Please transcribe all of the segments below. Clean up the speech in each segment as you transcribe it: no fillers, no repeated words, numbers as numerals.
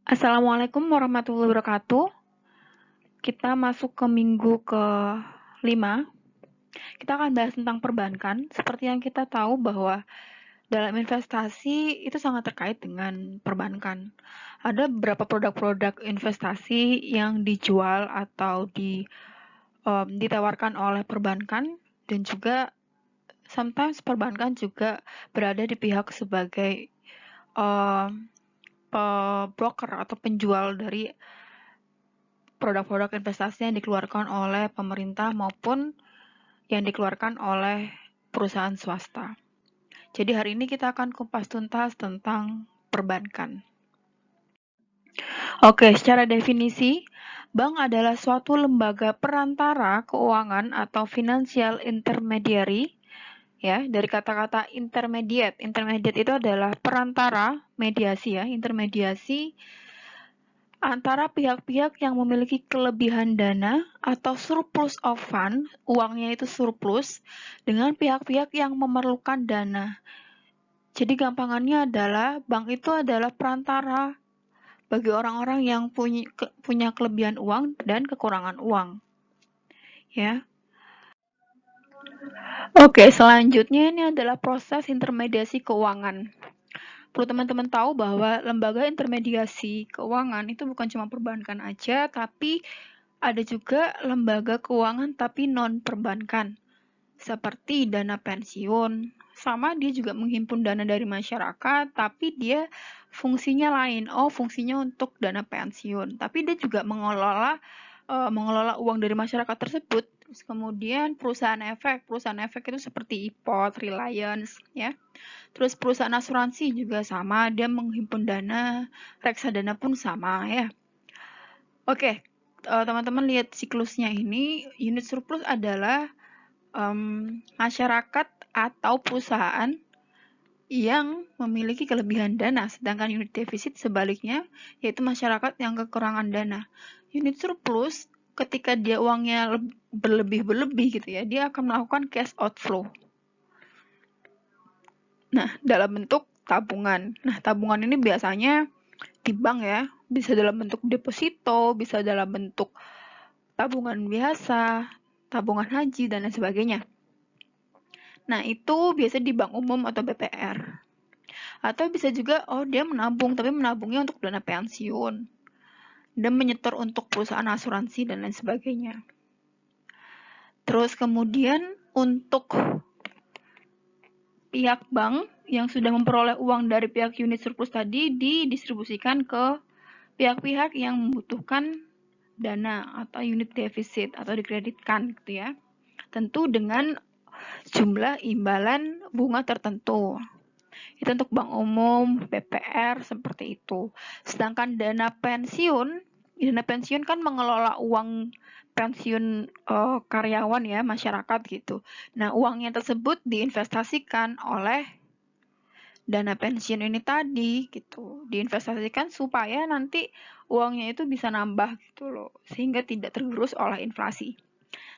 Assalamualaikum warahmatullahi wabarakatuh. Kita masuk ke minggu ke-5. Kita akan bahas tentang perbankan. Seperti yang kita tahu bahwa dalam investasi itu sangat terkait dengan perbankan. Ada beberapa produk-produk investasi yang dijual atau ditawarkan oleh perbankan, dan juga sometimes perbankan juga berada di pihak sebagai broker atau penjual dari produk-produk investasi yang dikeluarkan oleh pemerintah maupun yang dikeluarkan oleh perusahaan swasta. Jadi hari ini kita akan kupas tuntas tentang perbankan. Oke, secara definisi, bank adalah suatu lembaga perantara keuangan atau financial intermediary, ya, dari kata-kata intermediate. Intermediate itu adalah perantara, mediasi ya, intermediasi antara pihak-pihak yang memiliki kelebihan dana atau surplus of fund, uangnya itu surplus, dengan pihak-pihak yang memerlukan dana. Jadi gampangannya adalah bank itu adalah perantara bagi orang-orang yang punya kelebihan uang dan kekurangan uang. Ya. Oke, selanjutnya ini adalah proses intermediasi keuangan. Perlu teman-teman tahu bahwa lembaga intermediasi keuangan itu bukan cuma perbankan aja, tapi ada juga lembaga keuangan tapi non-perbankan, seperti dana pensiun. Sama, dia juga menghimpun dana dari masyarakat, tapi dia fungsinya lain. Fungsinya untuk dana pensiun. Tapi dia juga mengelola uang dari masyarakat tersebut. Terus kemudian perusahaan efek itu seperti IPOT, Reliance, ya. Terus perusahaan asuransi juga sama, dia menghimpun dana, reksadana pun sama, ya. Oke, teman-teman lihat siklusnya ini. Unit surplus adalah masyarakat atau perusahaan yang memiliki kelebihan dana, sedangkan unit defisit sebaliknya, yaitu masyarakat yang kekurangan dana. Unit surplus ketika dia uangnya berlebih gitu ya, dia akan melakukan cash outflow. Nah, dalam bentuk tabungan. Nah, tabungan ini biasanya di bank ya, bisa dalam bentuk deposito, bisa dalam bentuk tabungan biasa, tabungan haji, dan lain sebagainya. Nah, itu biasa di bank umum atau BPR. Atau bisa juga, dia menabung, tapi menabungnya untuk dana pensiun. Dan menyetor untuk perusahaan asuransi dan lain sebagainya. Terus kemudian untuk pihak bank yang sudah memperoleh uang dari pihak unit surplus tadi didistribusikan ke pihak-pihak yang membutuhkan dana atau unit defisit atau dikreditkan gitu ya. Tentu dengan jumlah imbalan bunga tertentu. Itu untuk bank umum, BPR seperti itu. Sedangkan dana pensiun kan mengelola uang pensiun karyawan ya, masyarakat gitu. Nah, uangnya tersebut diinvestasikan oleh dana pensiun ini tadi gitu. Diinvestasikan supaya nanti uangnya itu bisa nambah gitu loh, sehingga tidak tergerus oleh inflasi.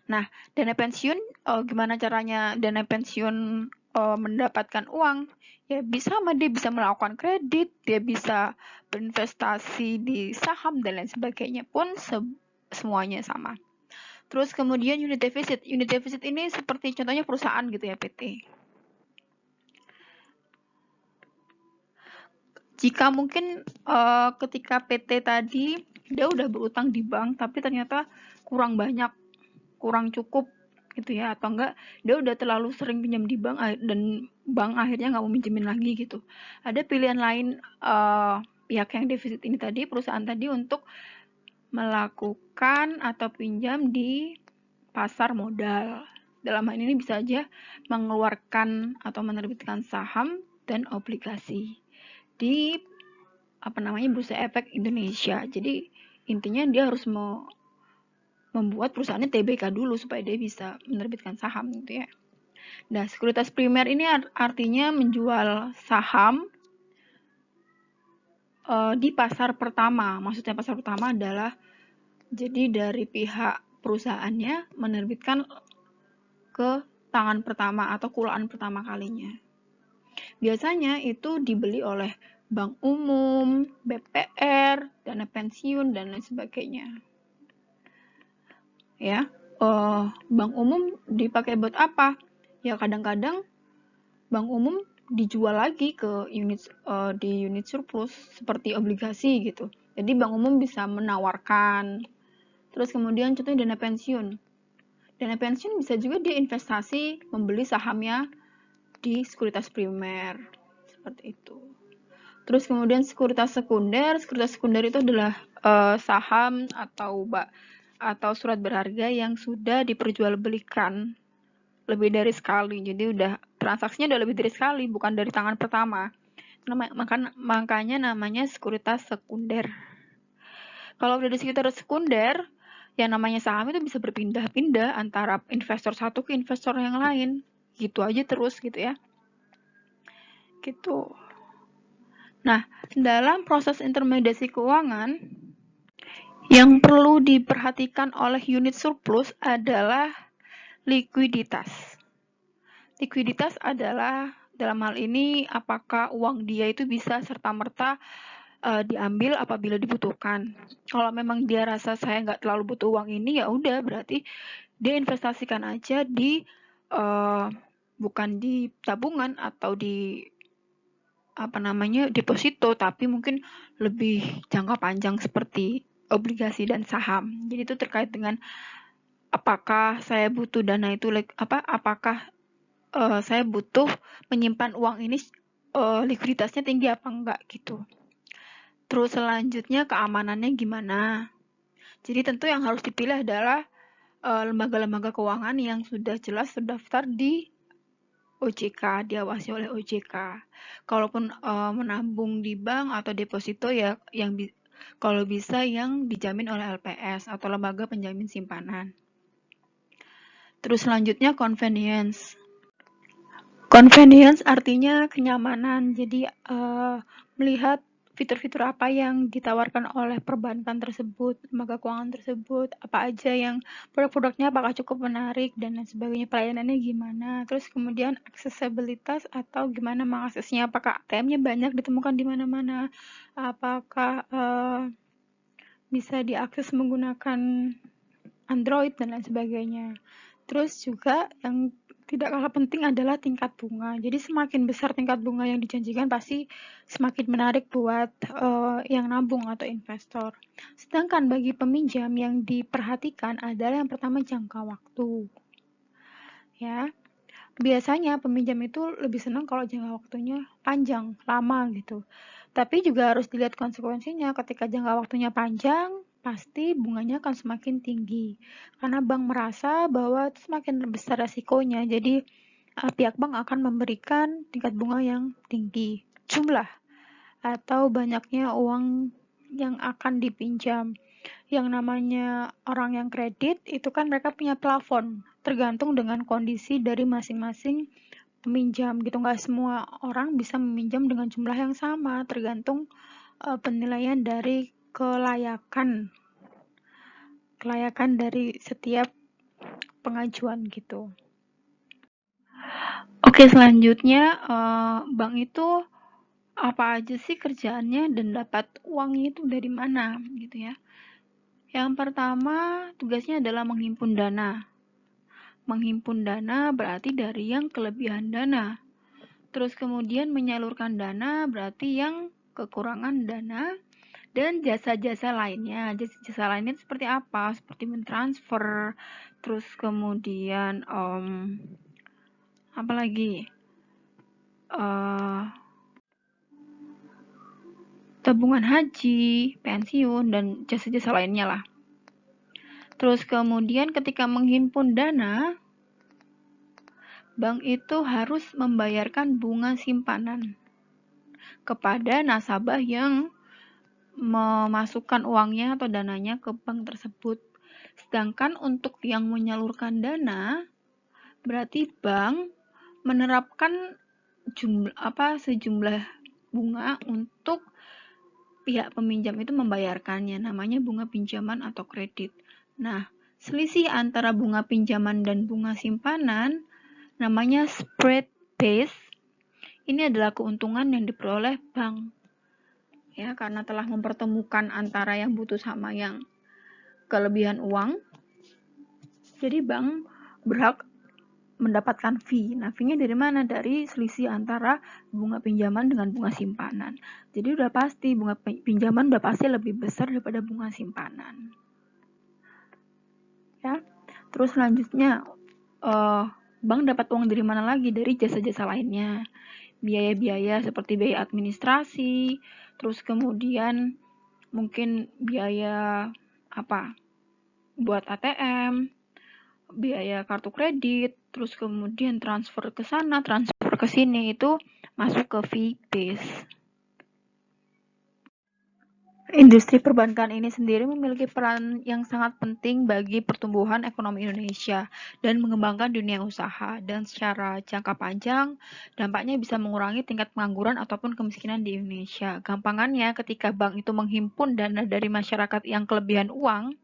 Nah, dana pensiun, gimana caranya dana pensiun mendapatkan uang? Ya bisa dia bisa melakukan kredit, dia bisa berinvestasi di saham dan lain sebagainya pun semuanya sama. Terus kemudian unit defisit. Unit defisit ini seperti contohnya perusahaan gitu ya, PT. Jika mungkin ketika PT tadi dia udah berutang di bank tapi ternyata kurang banyak, kurang cukup gitu ya, atau enggak dia udah terlalu sering pinjam di bank dan bank akhirnya nggak mau minjemin lagi gitu. Ada pilihan lain pihak yang defisit ini tadi, perusahaan tadi, untuk melakukan atau pinjam di pasar modal. Dalam hal ini bisa aja mengeluarkan atau menerbitkan saham dan obligasi di Bursa Efek Indonesia. Jadi intinya dia harus membuat perusahaannya TBK dulu supaya dia bisa menerbitkan saham gitu ya. Nah, sekuritas primer ini artinya menjual saham di pasar pertama. Maksudnya pasar pertama adalah jadi dari pihak perusahaannya menerbitkan ke tangan pertama atau kulaan pertama kalinya. Biasanya itu dibeli oleh bank umum, BPR, dana pensiun, dan lain sebagainya. Ya, bank umum dipakai buat apa? Ya kadang-kadang bank umum dijual lagi ke di unit surplus seperti obligasi gitu. Jadi bank umum bisa menawarkan. Terus kemudian contohnya dana pensiun. Dana pensiun bisa juga dia investasi membeli sahamnya di sekuritas primer seperti itu. Terus kemudian sekuritas sekunder itu adalah saham atau surat berharga yang sudah diperjualbelikan lebih dari sekali. Jadi transaksinya udah lebih dari sekali, bukan dari tangan pertama. Makanya namanya sekuritas sekunder. Kalau udah di sekuritas sekunder, yang namanya saham itu bisa berpindah-pindah antara investor satu ke investor yang lain. Gitu aja terus gitu ya. Gitu. Nah, dalam proses intermediasi keuangan, yang perlu diperhatikan oleh unit surplus adalah likuiditas. Likuiditas adalah dalam hal ini apakah uang dia itu bisa serta-merta diambil apabila dibutuhkan. Kalau memang dia rasa saya nggak terlalu butuh uang ini, ya udah berarti dia investasikan aja bukan di tabungan atau di deposito, tapi mungkin lebih jangka panjang seperti obligasi dan saham. Jadi itu terkait dengan apakah saya butuh dana itu apakah saya butuh menyimpan uang ini likuiditasnya tinggi apa enggak gitu. Terus selanjutnya keamanannya gimana? Jadi tentu yang harus dipilih adalah lembaga-lembaga keuangan yang sudah jelas terdaftar di OJK, diawasi oleh OJK. Kalaupun menabung di bank atau deposito ya kalau bisa yang dijamin oleh LPS atau lembaga penjamin simpanan. Terus selanjutnya convenience. Convenience artinya kenyamanan. Jadi melihat fitur-fitur apa yang ditawarkan oleh perbankan tersebut, lembaga keuangan tersebut, apa aja yang produk-produknya apakah cukup menarik dan lain sebagainya, pelayanannya gimana. Terus kemudian aksesibilitas atau gimana mengaksesnya, apakah ATM-nya banyak ditemukan di mana-mana, apakah bisa diakses menggunakan Android dan lain sebagainya. Terus juga yang tidak kalah penting adalah tingkat bunga. Jadi semakin besar tingkat bunga yang dijanjikan pasti semakin menarik buat yang nabung atau investor. Sedangkan bagi peminjam yang diperhatikan adalah yang pertama jangka waktu. Ya. Biasanya peminjam itu lebih senang kalau jangka waktunya panjang, lama gitu. Tapi juga harus dilihat konsekuensinya. Ketika jangka waktunya panjang, pasti bunganya akan semakin tinggi. Karena bank merasa bahwa semakin besar resikonya. Jadi pihak bank akan memberikan tingkat bunga yang tinggi. Jumlah atau banyaknya uang yang akan dipinjam. Yang namanya orang yang kredit itu kan mereka punya plafon. Tergantung dengan kondisi dari masing-masing peminjam gitu. Nggak semua orang bisa meminjam dengan jumlah yang sama, tergantung penilaian dari kelayakan dari setiap pengajuan gitu. Oke, selanjutnya bank itu apa aja sih kerjaannya dan dapat uangnya itu dari mana gitu ya. Yang pertama tugasnya adalah menghimpun dana. Menghimpun dana berarti dari yang kelebihan dana. Terus kemudian menyalurkan dana berarti yang kekurangan dana. Dan jasa-jasa lainnya. Jasa-jasa lainnya seperti apa? Seperti mentransfer, terus kemudian apa lagi? Tabungan haji, pensiun, dan jasa-jasa lainnya lah. Terus kemudian ketika menghimpun dana, bank itu harus membayarkan bunga simpanan kepada nasabah yang memasukkan uangnya atau dananya ke bank tersebut. Sedangkan untuk yang menyalurkan dana, berarti bank menerapkan sejumlah bunga untuk pihak peminjam itu membayarkannya, namanya bunga pinjaman atau kredit. Nah, selisih antara bunga pinjaman dan bunga simpanan namanya spread base. Ini adalah keuntungan yang diperoleh bank. ya, karena telah mempertemukan antara yang butuh sama yang kelebihan uang. Jadi bank berhak mendapatkan fee. Nah, fee-nya dari mana? Dari selisih antara bunga pinjaman dengan bunga simpanan. Jadi udah pasti bunga pinjaman udah pasti lebih besar daripada bunga simpanan. Ya. Terus selanjutnya bank dapat uang dari mana lagi? Dari jasa-jasa lainnya. Biaya-biaya seperti biaya administrasi, terus kemudian mungkin biaya buat ATM, biaya kartu kredit, terus kemudian transfer ke sana, transfer ke sini, itu masuk ke fee base. Industri perbankan ini sendiri memiliki peran yang sangat penting bagi pertumbuhan ekonomi Indonesia dan mengembangkan dunia usaha, dan secara jangka panjang dampaknya bisa mengurangi tingkat pengangguran ataupun kemiskinan di Indonesia. Gampangannya, ketika bank itu menghimpun dana dari masyarakat yang kelebihan uang,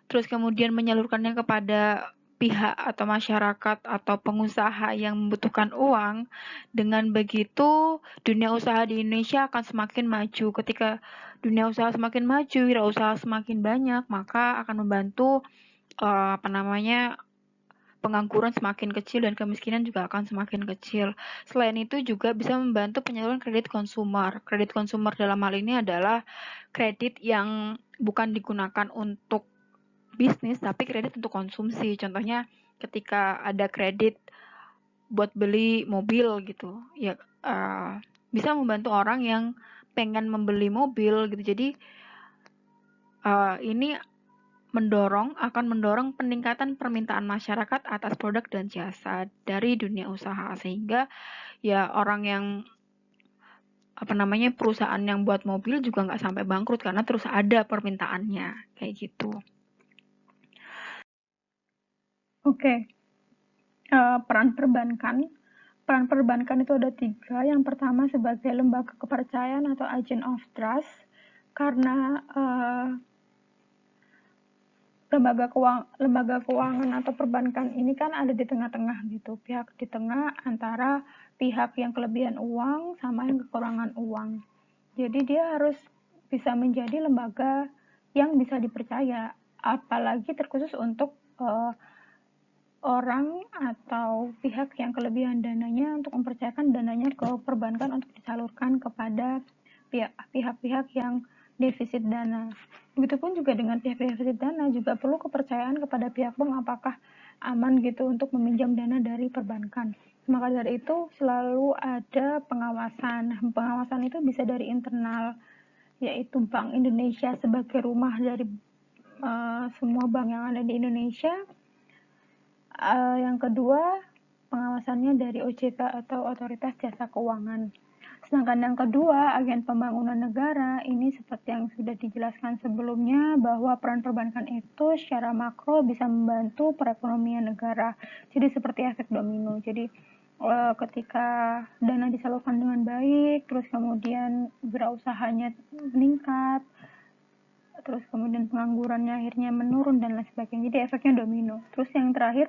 terus kemudian menyalurkannya kepada pihak atau masyarakat atau pengusaha yang membutuhkan uang, dengan begitu dunia usaha di Indonesia akan semakin maju. Ketika dunia usaha semakin maju, wirausaha semakin banyak, maka akan membantu pengangguran semakin kecil dan kemiskinan juga akan semakin kecil. Selain itu juga bisa membantu penyaluran kredit konsumer. Kredit konsumer dalam hal ini adalah kredit yang bukan digunakan untuk bisnis tapi kredit untuk konsumsi. Contohnya ketika ada kredit buat beli mobil gitu, ya bisa membantu orang yang pengen membeli mobil gitu. Jadi ini akan mendorong peningkatan permintaan masyarakat atas produk dan jasa dari dunia usaha, sehingga ya orang yang perusahaan yang buat mobil juga nggak sampai bangkrut karena terus ada permintaannya kayak gitu. Oke. Peran perbankan. Peran perbankan itu ada 3. Yang pertama sebagai lembaga kepercayaan atau agent of trust, karena lembaga keuangan atau perbankan ini kan ada di tengah-tengah gitu, pihak di tengah antara pihak yang kelebihan uang sama yang kekurangan uang. Jadi dia harus bisa menjadi lembaga yang bisa dipercaya, apalagi terkhusus untuk orang atau pihak yang kelebihan dananya untuk mempercayakan dananya ke perbankan untuk disalurkan kepada pihak-pihak yang defisit dana. Begitupun juga dengan pihak defisit dana juga perlu kepercayaan kepada pihak bank apakah aman gitu untuk meminjam dana dari perbankan. Maka dari itu selalu ada pengawasan. Pengawasan itu bisa dari internal, yaitu Bank Indonesia sebagai rumah dari semua bank yang ada di Indonesia. Yang kedua, pengawasannya dari OJK atau Otoritas Jasa Keuangan. Sedangkan yang kedua, agen pembangunan negara, ini seperti yang sudah dijelaskan sebelumnya, bahwa peran perbankan itu secara makro bisa membantu perekonomian negara. Jadi seperti efek domino. Jadi ketika dana disalurkan dengan baik, terus kemudian wirausahanya meningkat, terus kemudian penganggurannya akhirnya menurun dan lain sebagainya. Jadi efeknya domino. Terus yang terakhir,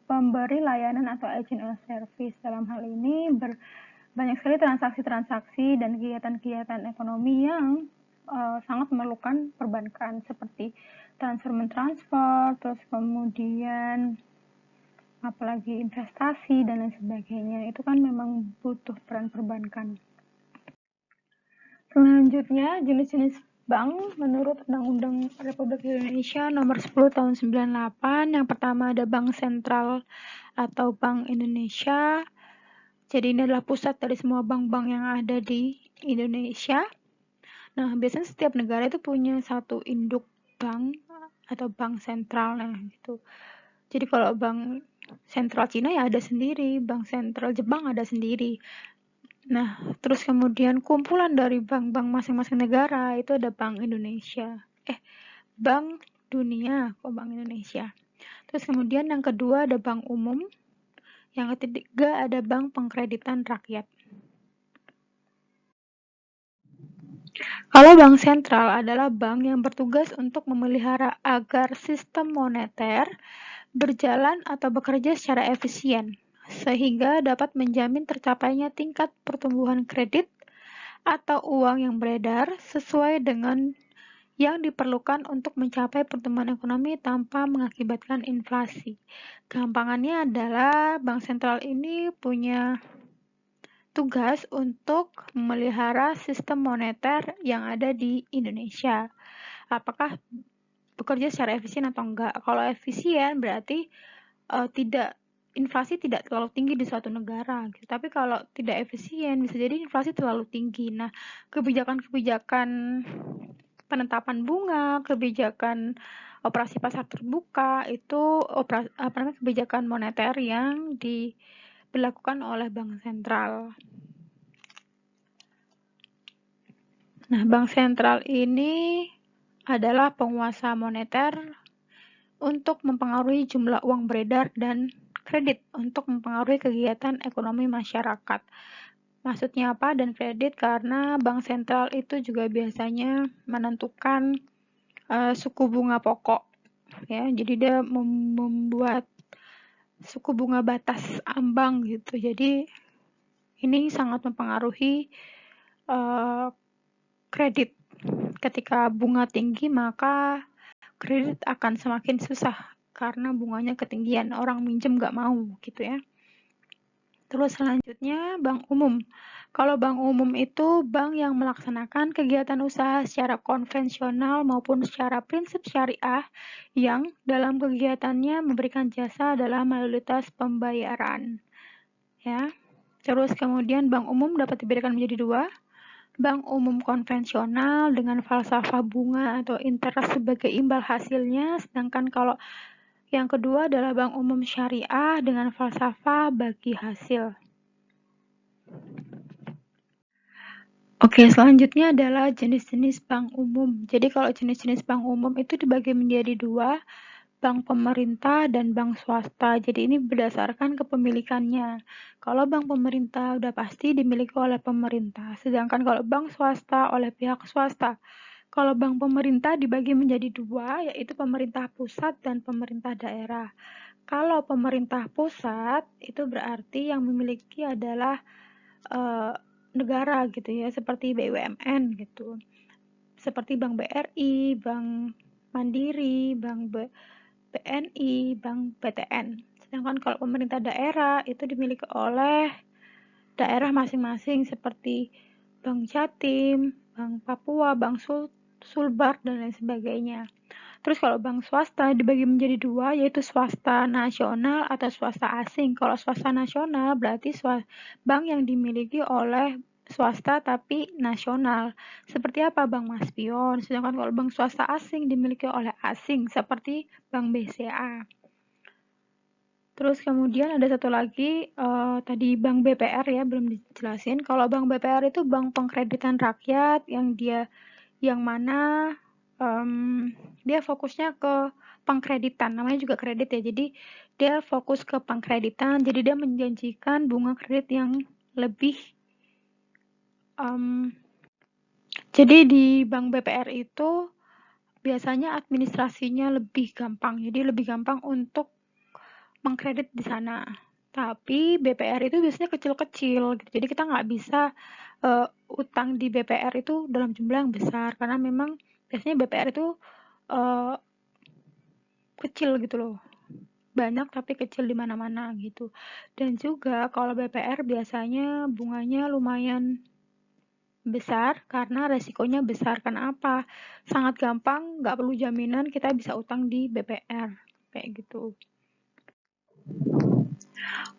pemberi layanan atau agent of service. Dalam hal ini banyak sekali transaksi-transaksi dan kegiatan-kegiatan ekonomi yang sangat memerlukan perbankan, seperti transfer, terus kemudian apalagi investasi dan lain sebagainya. Itu kan memang butuh peran perbankan. Selanjutnya, jenis-jenis bank menurut Undang-Undang Republik Indonesia Nomor 10 Tahun 98. Yang pertama ada Bank Sentral atau Bank Indonesia. Jadi ini adalah pusat dari semua bank-bank yang ada di Indonesia. Nah, biasanya setiap negara itu punya satu induk bank atau bank sentralnya gitu. Jadi kalau bank sentral Cina ya ada sendiri, bank sentral Jepang ada sendiri. Nah, terus kemudian kumpulan dari bank-bank masing-masing negara itu ada Bank Indonesia. Bank Dunia, Bank Indonesia. Terus kemudian yang kedua ada bank umum. Yang ketiga ada bank pengkreditan rakyat. Kalau bank sentral adalah bank yang bertugas untuk memelihara agar sistem moneter berjalan atau bekerja secara efisien, sehingga dapat menjamin tercapainya tingkat pertumbuhan kredit atau uang yang beredar sesuai dengan yang diperlukan untuk mencapai pertumbuhan ekonomi tanpa mengakibatkan inflasi. Gampangannya adalah bank sentral ini punya tugas untuk memelihara sistem moneter yang ada di Indonesia. Apakah bekerja secara efisien atau enggak? Kalau efisien berarti inflasi tidak terlalu tinggi di suatu negara, gitu. Tapi kalau tidak efisien bisa jadi inflasi terlalu tinggi. Nah, kebijakan-kebijakan penetapan bunga, kebijakan operasi pasar terbuka itu kebijakan moneter yang diberlakukan oleh bank sentral. Nah, bank sentral ini adalah penguasa moneter untuk mempengaruhi jumlah uang beredar dan kredit untuk mempengaruhi kegiatan ekonomi masyarakat. Maksudnya apa? Dan kredit karena bank sentral itu juga biasanya menentukan suku bunga pokok, ya. Jadi dia membuat suku bunga batas ambang gitu. Jadi ini sangat mempengaruhi kredit. Ketika bunga tinggi maka kredit akan semakin susah karena bunganya ketinggian, orang minjem nggak mau gitu ya. Terus selanjutnya bank umum. Kalau bank umum itu bank yang melaksanakan kegiatan usaha secara konvensional maupun secara prinsip syariah yang dalam kegiatannya memberikan jasa dalam modalitas pembayaran. Ya. Terus kemudian bank umum dapat dibedakan menjadi dua. Bank umum konvensional dengan falsafah bunga atau interest sebagai imbal hasilnya, sedangkan kalau yang kedua adalah bank umum syariah dengan falsafah bagi hasil. Oke, selanjutnya adalah jenis-jenis bank umum. Jadi kalau jenis-jenis bank umum itu dibagi menjadi dua, bank pemerintah dan bank swasta. Jadi ini berdasarkan kepemilikannya. Kalau bank pemerintah udah pasti dimiliki oleh pemerintah, sedangkan kalau bank swasta oleh pihak swasta. Kalau bank pemerintah dibagi menjadi dua, yaitu pemerintah pusat dan pemerintah daerah. Kalau pemerintah pusat, itu berarti yang memiliki adalah negara gitu ya, seperti BUMN gitu. Seperti Bank BRI, Bank Mandiri, Bank BNI, Bank BTN. Sedangkan kalau pemerintah daerah itu dimiliki oleh daerah masing-masing seperti Bank Jatim, Bank Papua, Bank Sulbar, dan lain sebagainya. Terus kalau bank swasta dibagi menjadi dua, yaitu swasta nasional atau swasta asing. Kalau swasta nasional berarti bank yang dimiliki oleh swasta tapi nasional. Seperti apa? Bank Maspion. Sedangkan kalau bank swasta asing dimiliki oleh asing, seperti Bank BCA. Terus kemudian ada satu lagi, tadi Bank BPR ya, belum dijelasin. Kalau Bank BPR itu bank pengkreditan rakyat yang mana dia fokusnya ke pengkreditan, namanya juga kredit ya. Jadi dia fokus ke pengkreditan, jadi dia menjanjikan bunga kredit yang lebih. Jadi di Bank BPR itu biasanya administrasinya lebih gampang, jadi lebih gampang untuk mengkredit di sana. Tapi BPR itu biasanya kecil-kecil, gitu. Jadi kita nggak bisa utang di BPR itu dalam jumlah yang besar, karena memang biasanya BPR itu kecil gitu loh. Banyak tapi kecil di mana-mana gitu. Dan juga kalau BPR biasanya bunganya lumayan besar karena resikonya besar. Kenapa? Sangat gampang, nggak perlu jaminan kita bisa utang di BPR. Kayak gitu.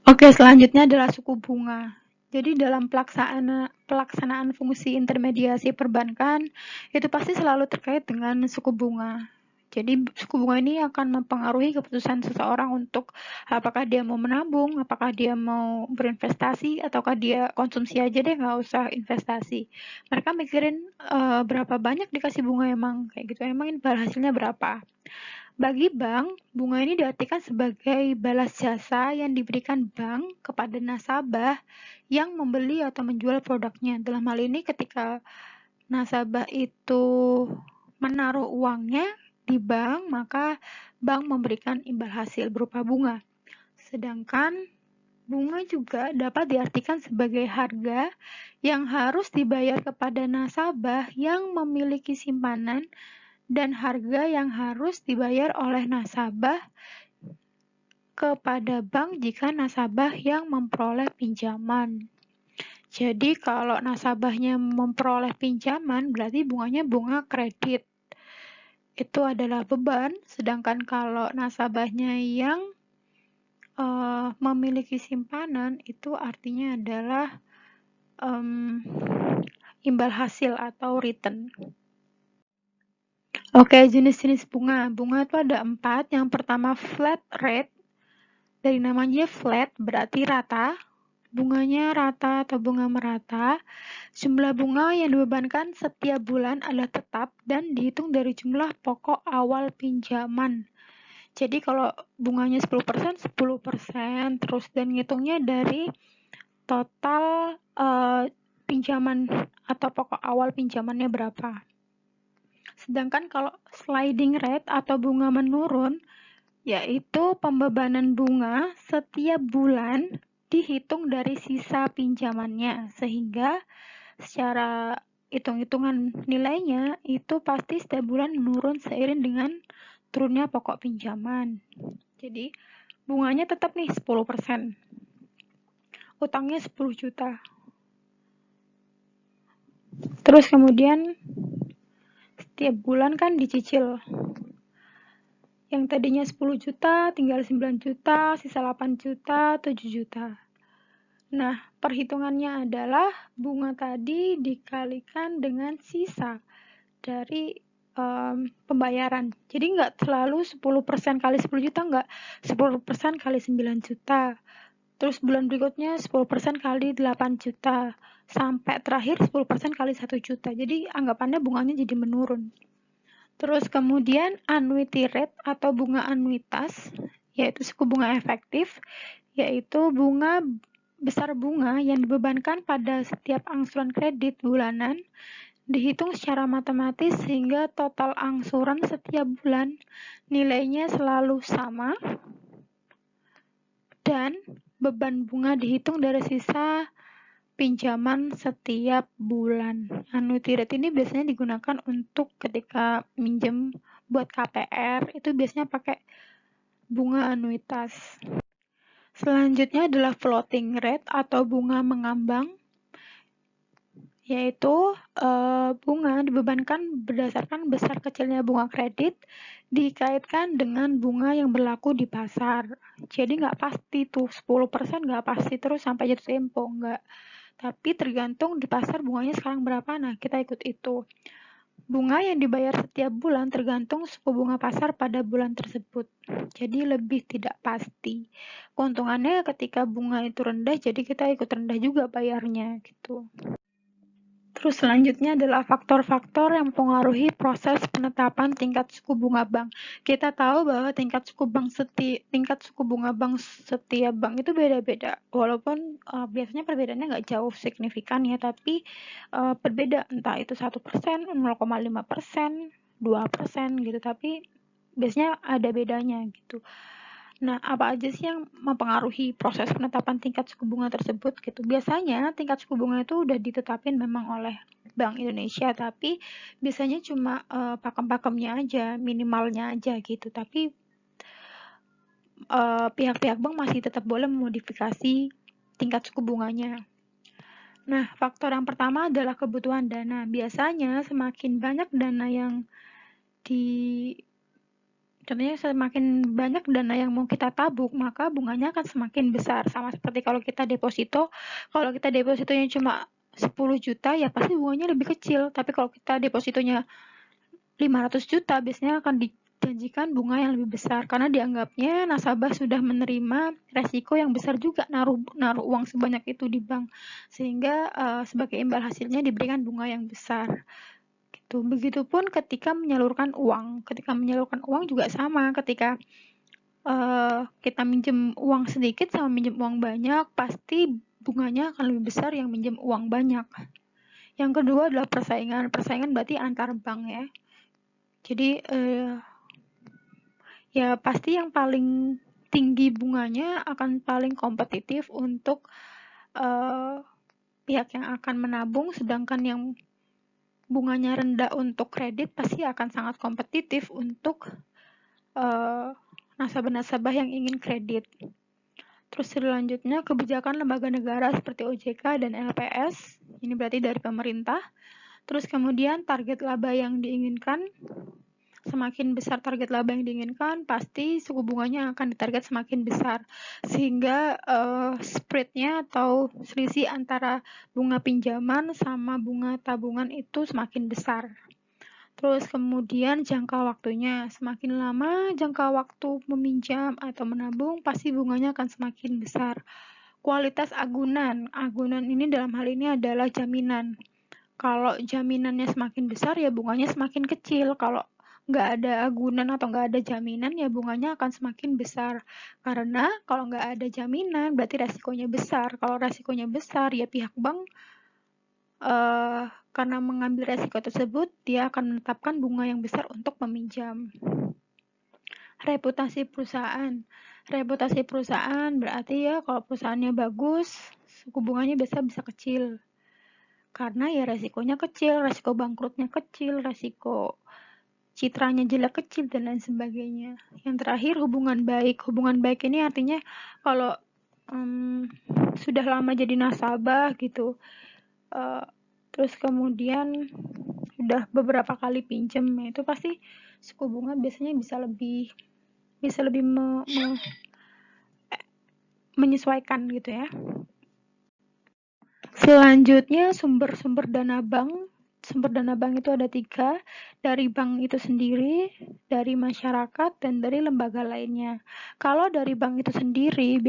Oke, selanjutnya adalah suku bunga. Jadi dalam pelaksanaan fungsi intermediasi perbankan itu pasti selalu terkait dengan suku bunga. Jadi suku bunga ini akan mempengaruhi keputusan seseorang untuk apakah dia mau menabung, apakah dia mau berinvestasi, ataukah dia konsumsi aja deh nggak usah investasi. Mereka mikirin berapa banyak dikasih bunga emang kayak gitu, emang imbal hasilnya berapa. Bagi bank, bunga ini diartikan sebagai balas jasa yang diberikan bank kepada nasabah yang membeli atau menjual produknya. Dalam hal ini ketika nasabah itu menaruh uangnya di bank, maka bank memberikan imbal hasil berupa bunga. Sedangkan Bunga juga dapat diartikan sebagai harga yang harus dibayar kepada nasabah yang memiliki simpanan dan harga yang harus dibayar oleh nasabah kepada bank jika nasabah yang memperoleh pinjaman. Jadi kalau nasabahnya memperoleh pinjaman, berarti bunganya bunga kredit. Itu adalah beban, sedangkan kalau nasabahnya yang memiliki simpanan, itu artinya adalah imbal hasil atau return. Oke, jenis-jenis bunga. Bunga itu ada 4. Yang pertama flat rate. Dari namanya flat berarti rata. Bunganya rata atau bunga merata. Jumlah bunga yang dibebankan setiap bulan adalah tetap dan dihitung dari jumlah pokok awal pinjaman. Jadi kalau bunganya 10%, 10%, terus dan ngitungnya dari total pinjaman atau pokok awal pinjamannya berapa. Sedangkan kalau sliding rate atau bunga menurun, yaitu pembebanan bunga setiap bulan dihitung dari sisa pinjamannya, sehingga secara hitung-hitungan nilainya itu pasti setiap bulan menurun seiring dengan turunnya pokok pinjaman. Jadi bunganya tetap nih 10%. Utangnya 10 juta. Terus kemudian setiap bulan kan dicicil. Yang tadinya 10 juta, tinggal 9 juta, sisa 8 juta, 7 juta. Nah, perhitungannya adalah bunga tadi dikalikan dengan sisa dari pembayaran. Jadi nggak selalu 10% kali 10 juta, nggak 10% kali 9 juta. Terus bulan berikutnya 10% kali 8 juta. Sampai terakhir 10% kali 1 juta. Jadi anggapannya bunganya jadi menurun. Terus kemudian annuity rate atau bunga anuitas, yaitu suku bunga efektif, yaitu besar bunga yang dibebankan pada setiap angsuran kredit bulanan, dihitung secara matematis sehingga total angsuran setiap bulan nilainya selalu sama dan beban bunga dihitung dari sisa pinjaman setiap bulan. Annuity rate ini biasanya digunakan untuk ketika minjem buat KPR, itu biasanya pakai bunga anuitas. Selanjutnya adalah floating rate atau bunga mengambang, yaitu bunga dibebankan berdasarkan besar kecilnya bunga kredit dikaitkan dengan bunga yang berlaku di pasar. Jadi nggak pasti tuh 10% nggak pasti terus sampai jatuh tempo, nggak. Tapi tergantung di pasar bunganya sekarang berapa, nah kita ikut itu. Bunga yang dibayar setiap bulan tergantung suku bunga pasar pada bulan tersebut. Jadi lebih tidak pasti. Keuntungannya ketika bunga itu rendah, jadi kita ikut rendah juga bayarnya gitu. Terus selanjutnya adalah faktor-faktor yang mempengaruhi proses penetapan tingkat suku bunga bank. Kita tahu bahwa tingkat suku bunga bank setiap bank itu beda-beda. Walaupun biasanya perbedaannya nggak jauh signifikan ya, tapi berbeda, entah itu 1%, 0,5%, 2% gitu, tapi biasanya ada bedanya gitu. Nah, apa aja sih yang mempengaruhi proses penetapan tingkat suku bunga tersebut gitu? Biasanya tingkat suku bunga itu udah ditetapin memang oleh Bank Indonesia, tapi biasanya cuma pakem-pakemnya aja, minimalnya aja gitu. Tapi pihak-pihak bank masih tetap boleh memodifikasi tingkat suku bunganya. Nah, faktor yang pertama adalah kebutuhan dana. Biasanya semakin banyak dana yang contohnya semakin banyak dana yang mau kita tabung, maka bunganya akan semakin besar. Sama seperti kalau kita depositonya cuma 10 juta, ya pasti bunganya lebih kecil. Tapi kalau kita depositonya 500 juta, biasanya akan dijanjikan bunga yang lebih besar. Karena dianggapnya nasabah sudah menerima resiko yang besar juga naruh uang sebanyak itu di bank. Sehingga sebagai imbal hasilnya diberikan bunga yang besar. Begitupun ketika menyalurkan uang. Ketika menyalurkan uang juga sama. Ketika kita minjem uang sedikit sama minjem uang banyak, pasti bunganya akan lebih besar yang minjem uang banyak. Yang kedua adalah persaingan. Persaingan berarti antar bank ya. Jadi ya pasti yang paling tinggi bunganya akan paling kompetitif untuk pihak yang akan menabung, sedangkan yang bunganya rendah untuk kredit pasti akan sangat kompetitif untuk nasabah-nasabah yang ingin kredit. Terus selanjutnya kebijakan lembaga negara seperti OJK dan LPS, ini berarti dari pemerintah. Terus kemudian target laba yang diinginkan, semakin besar target laba yang diinginkan, pasti suku bunganya akan ditarget semakin besar. Sehingga spreadnya atau selisih antara bunga pinjaman sama bunga tabungan itu semakin besar. Terus kemudian jangka waktunya, semakin lama jangka waktu meminjam atau menabung, pasti bunganya akan semakin besar. Kualitas agunan, agunan ini dalam hal ini adalah jaminan. Kalau jaminannya semakin besar, ya bunganya semakin kecil. Kalau nggak ada agunan atau nggak ada jaminan, ya bunganya akan semakin besar. Karena kalau nggak ada jaminan, berarti resikonya besar. Kalau resikonya besar, ya pihak bank karena mengambil resiko tersebut, dia akan menetapkan bunga yang besar untuk meminjam. Reputasi perusahaan. Reputasi perusahaan berarti ya kalau perusahaannya bagus, suku bunganya biasa bisa kecil. Karena ya resikonya kecil, resiko bangkrutnya kecil, resiko citranya jelek kecil, dan lain sebagainya. Yang terakhir, hubungan baik. Hubungan baik ini artinya kalau sudah lama jadi nasabah gitu, terus kemudian udah beberapa kali pinjem, itu pasti suku bunga biasanya bisa lebih menyesuaikan gitu ya. Selanjutnya sumber-sumber dana bank. Sumber dana bank itu ada 3, dari bank itu sendiri, dari masyarakat, dan dari lembaga lainnya. Kalau dari bank itu sendiri,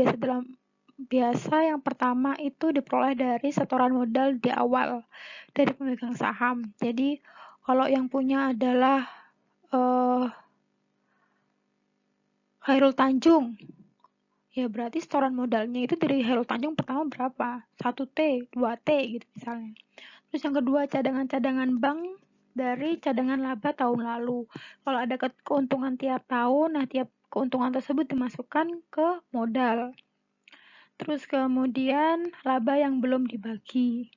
biasa yang pertama itu diperoleh dari setoran modal di awal dari pemegang saham. Jadi kalau yang punya adalah Khairul Tanjung, ya berarti setoran modalnya itu dari Khairul Tanjung pertama berapa? 1T, 2T gitu misalnya. Terus yang kedua, cadangan-cadangan bank dari cadangan laba tahun lalu. Kalau ada keuntungan tiap tahun, nah tiap keuntungan tersebut dimasukkan ke modal. Terus kemudian laba yang belum dibagi.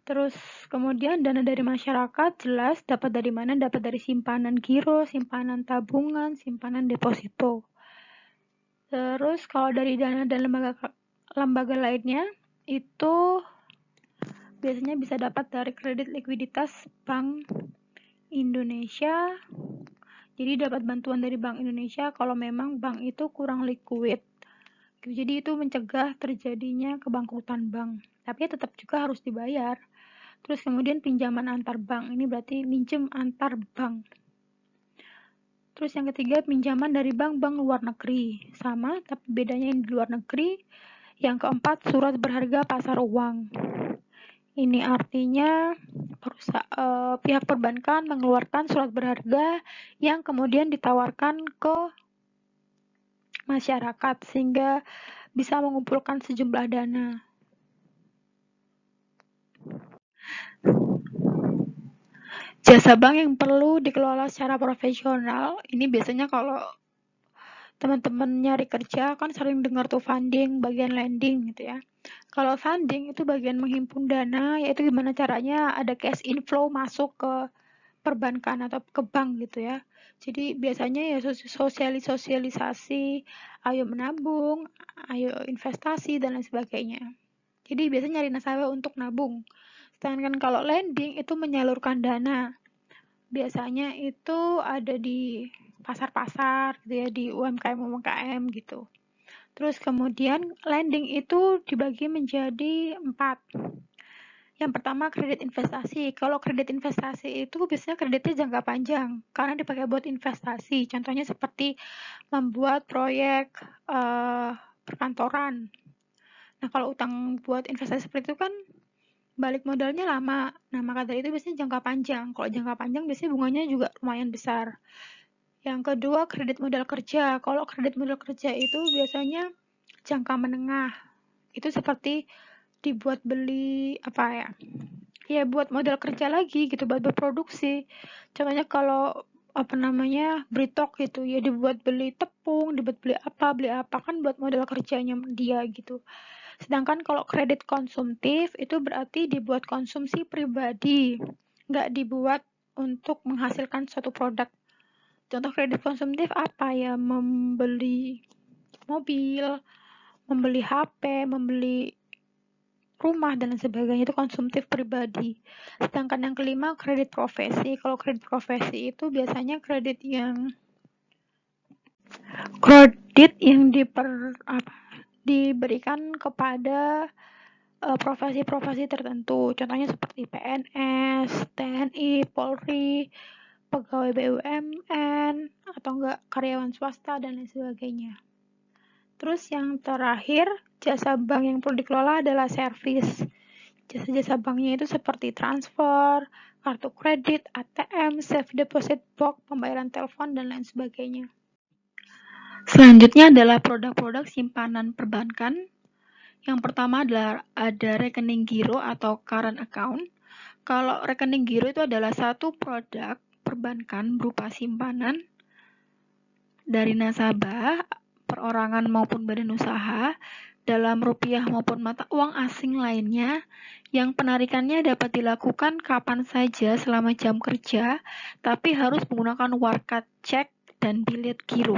Terus kemudian dana dari masyarakat jelas dapat dari mana? Dapat dari simpanan giro, simpanan tabungan, simpanan deposito. Terus kalau dari dana dan lembaga lainnya itu biasanya bisa dapat dari kredit likuiditas Bank Indonesia. Jadi dapat bantuan dari Bank Indonesia kalau memang bank itu kurang liquid. Jadi itu mencegah terjadinya kebangkrutan bank. Tapi tetap juga harus dibayar. Terus kemudian pinjaman antar bank. Ini berarti minjem antar bank. Terus yang ketiga, pinjaman dari bank-bank luar negeri. Sama, tapi bedanya yang di luar negeri. Yang keempat, surat berharga pasar uang. Ini artinya pihak perbankan mengeluarkan surat berharga yang kemudian ditawarkan ke masyarakat sehingga bisa mengumpulkan sejumlah dana. Jasa bank yang perlu dikelola secara profesional, ini biasanya kalau teman-teman nyari kerja kan sering dengar tuh funding, bagian lending gitu ya. Kalau funding itu bagian menghimpun dana, yaitu gimana caranya ada cash inflow masuk ke perbankan atau ke bank gitu ya. Jadi biasanya ya sosialisasi, ayo menabung, ayo investasi, dan lain sebagainya. Jadi biasanya nyari nasabah untuk nabung. Sedangkan kalau lending itu menyalurkan dana. Biasanya itu ada di pasar-pasar gitu ya, di UMKM gitu. Terus kemudian lending itu dibagi menjadi 4. Yang pertama kredit investasi. Kalau kredit investasi itu biasanya kreditnya jangka panjang karena dipakai buat investasi. Contohnya seperti membuat proyek perkantoran. Nah, kalau utang buat investasi seperti itu kan balik modalnya lama. Nah, maka dari itu biasanya jangka panjang. Kalau jangka panjang biasanya bunganya juga lumayan besar. Yang kedua, kredit modal kerja. Kalau kredit modal kerja itu biasanya jangka menengah. Itu seperti dibuat beli buat modal kerja lagi gitu, buat berproduksi. Contohnya kalau Britok gitu ya, dibuat beli tepung, dibuat beli apa kan buat modal kerjanya dia gitu. Sedangkan kalau kredit konsumtif itu berarti dibuat konsumsi pribadi, nggak dibuat untuk menghasilkan suatu produk. Contoh kredit konsumtif apa ya? Membeli mobil, membeli HP, membeli rumah dan sebagainya, itu konsumtif pribadi. Sedangkan yang kelima kredit profesi. Kalau kredit profesi itu biasanya kredit yang diberikan kepada profesi-profesi tertentu. Contohnya seperti PNS, TNI, Polri, pegawai BUMN, atau enggak karyawan swasta dan lain sebagainya. Terus yang terakhir, jasa bank yang perlu dikelola adalah servis. Jasa-jasa banknya itu seperti transfer, kartu kredit, ATM, safe deposit box, pembayaran telepon, dan lain sebagainya. Selanjutnya adalah produk-produk simpanan perbankan. Yang pertama adalah ada rekening giro atau current account. Kalau rekening giro itu adalah satu produk perbankan berupa simpanan dari nasabah, perorangan maupun badan usaha, dalam rupiah maupun mata uang asing lainnya, yang penarikannya dapat dilakukan kapan saja selama jam kerja, tapi harus menggunakan warkat cek dan bilet giro.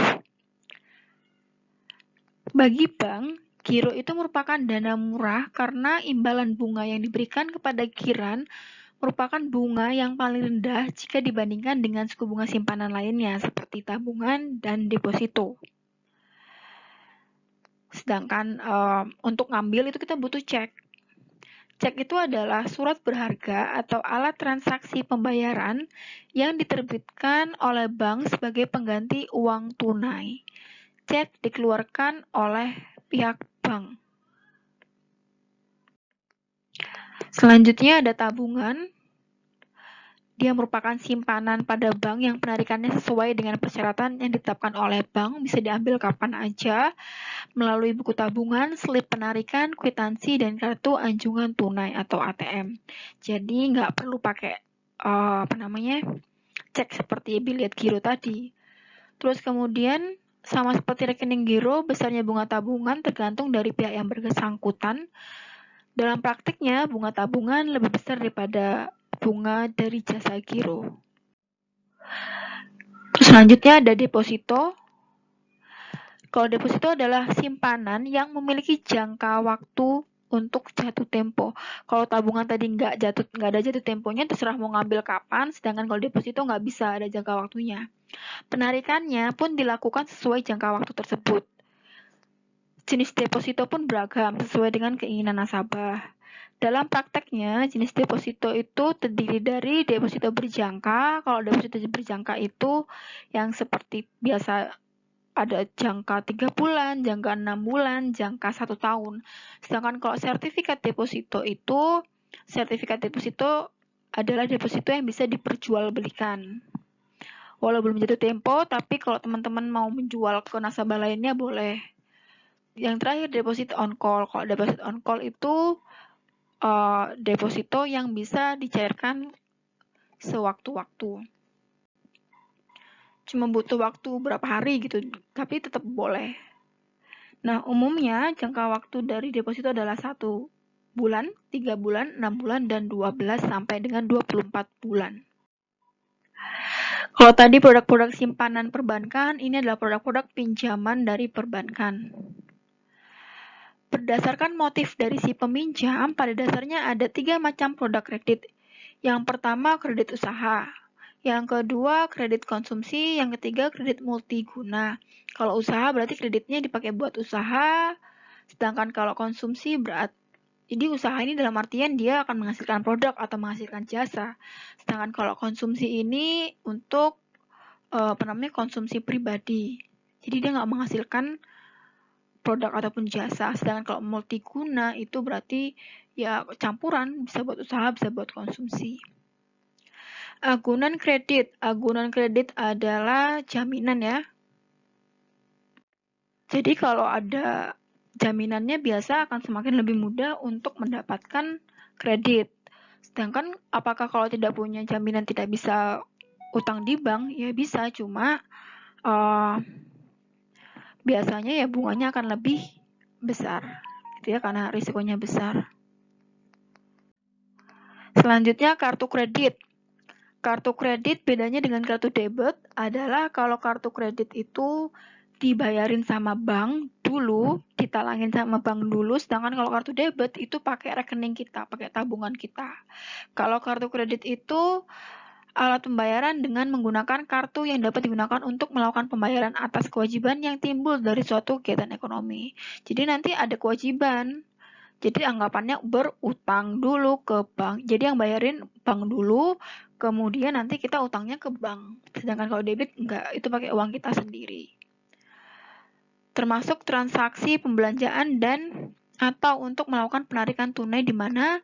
Bagi bank, giro itu merupakan dana murah karena imbalan bunga yang diberikan kepada giran merupakan bunga yang paling rendah jika dibandingkan dengan suku bunga simpanan lainnya seperti tabungan dan deposito. Sedangkan untuk ngambil itu kita butuh cek. Cek itu adalah surat berharga atau alat transaksi pembayaran yang diterbitkan oleh bank sebagai pengganti uang tunai. Cek dikeluarkan oleh pihak bank. Selanjutnya ada tabungan. Dia merupakan simpanan pada bank yang penarikannya sesuai dengan persyaratan yang ditetapkan oleh bank, bisa diambil kapan aja melalui buku tabungan, slip penarikan, kwitansi, dan kartu anjungan tunai atau ATM. Jadi nggak perlu pakai cek seperti bilet giro tadi. Terus kemudian sama seperti rekening giro, besarnya bunga tabungan tergantung dari pihak yang bersangkutan. Dalam praktiknya, bunga tabungan lebih besar daripada bunga dari jasa giro. Terus selanjutnya ada deposito. Kalau deposito adalah simpanan yang memiliki jangka waktu untuk jatuh tempo. Kalau tabungan tadi nggak ada jatuh temponya, terserah mau ngambil kapan. Sedangkan kalau deposito nggak bisa ada jangka waktunya. Penarikannya pun dilakukan sesuai jangka waktu tersebut. Jenis deposito pun beragam sesuai dengan keinginan nasabah. Dalam prakteknya, jenis deposito itu terdiri dari deposito berjangka. Kalau deposito berjangka itu yang seperti biasa ada jangka 3 bulan, jangka 6 bulan, jangka 1 tahun. Sedangkan kalau sertifikat deposito adalah deposito yang bisa diperjualbelikan. Walau belum jatuh tempo, tapi kalau teman-teman mau menjual ke nasabah lainnya boleh. Yang terakhir deposit on call. Kalau deposit on call itu deposito yang bisa dicairkan sewaktu-waktu. Cuma butuh waktu berapa hari gitu, tapi tetap boleh. Nah, umumnya jangka waktu dari deposito adalah 1 bulan, 3 bulan, 6 bulan, dan 12 sampai dengan 24 bulan. Kalau tadi produk-produk simpanan perbankan, ini adalah produk-produk pinjaman dari perbankan. Berdasarkan motif dari si peminjam, pada dasarnya ada 3 macam produk kredit. Yang pertama, kredit usaha. Yang kedua, kredit konsumsi. Yang ketiga, kredit multiguna. Kalau usaha berarti kreditnya dipakai buat usaha, sedangkan kalau konsumsi jadi usaha ini dalam artian dia akan menghasilkan produk atau menghasilkan jasa. Sedangkan kalau konsumsi ini untuk konsumsi pribadi. Jadi dia nggak menghasilkan produk ataupun jasa. Sedangkan kalau multiguna itu berarti ya campuran, bisa buat usaha, bisa buat konsumsi. Agunan kredit. Agunan kredit adalah jaminan ya. Jadi kalau ada jaminannya biasa akan semakin lebih mudah untuk mendapatkan kredit. Sedangkan apakah kalau tidak punya jaminan tidak bisa utang di bank ya bisa, cuma biasanya ya bunganya akan lebih besar gitu ya, karena risikonya besar. Selanjutnya kartu kredit. Kartu kredit bedanya dengan kartu debit adalah kalau kartu kredit itu dibayarin sama bank dulu, ditalangin sama bank dulu, sedangkan kalau kartu debit itu pakai rekening kita, pakai tabungan kita. Kalau kartu kredit itu alat pembayaran dengan menggunakan kartu yang dapat digunakan untuk melakukan pembayaran atas kewajiban yang timbul dari suatu kegiatan ekonomi. Jadi nanti ada kewajiban. Jadi anggapannya berutang dulu ke bank. Jadi yang bayarin bank dulu, kemudian nanti kita utangnya ke bank. Sedangkan kalau debit enggak, itu pakai uang kita sendiri. Termasuk transaksi pembelanjaan dan atau untuk melakukan penarikan tunai di mana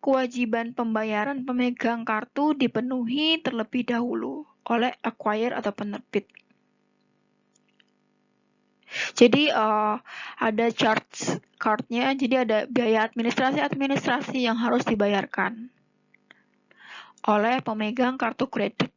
kewajiban pembayaran pemegang kartu dipenuhi terlebih dahulu oleh acquirer atau penerbit. Jadi ada charge card-nya, jadi ada biaya administrasi yang harus dibayarkan oleh pemegang kartu kredit.